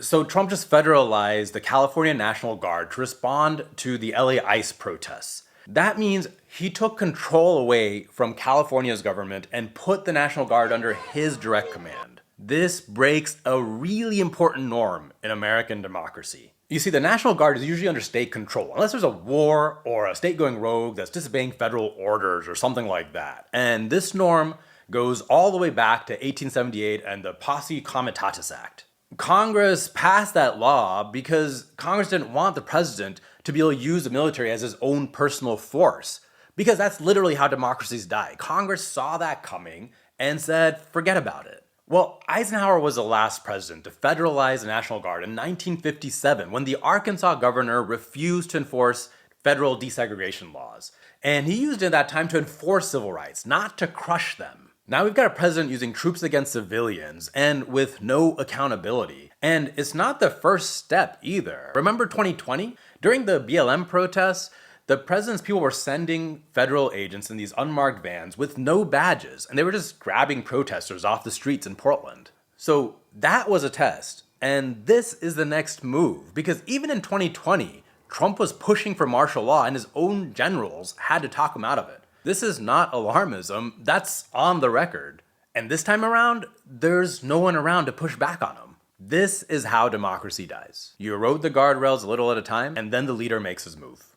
So Trump just federalized the California National Guard to respond to the LA ICE protests. That means he took control away from California's government and put the National Guard under his direct command. This breaks a really important norm in American democracy. You see, the National Guard is usually under state control, unless there's a war or a state going rogue that's disobeying federal orders or something like that. And this norm goes all the way back to 1878 and the Posse Comitatus Act. Congress passed that law because Congress didn't want the president to be able to use the military as his own personal force. Because that's literally how democracies die. Congress saw that coming and said, forget about it. Well, Eisenhower was the last president to federalize the National Guard in 1957 when the Arkansas governor refused to enforce federal desegregation laws. And he used it at that time to enforce civil rights, not to crush them. Now we've got a president using troops against civilians and with no accountability. And it's not the first step either. Remember 2020? During the BLM protests, the president's people were sending federal agents in these unmarked vans with no badges, and they were just grabbing protesters off the streets in Portland. So that was a test. And this is the next move, because even in 2020, Trump was pushing for martial law and his own generals had to talk him out of it. This is not alarmism, that's on the record. And this time around, there's no one around to push back on him. This is how democracy dies. You erode the guardrails a little at a time, and then the leader makes his move.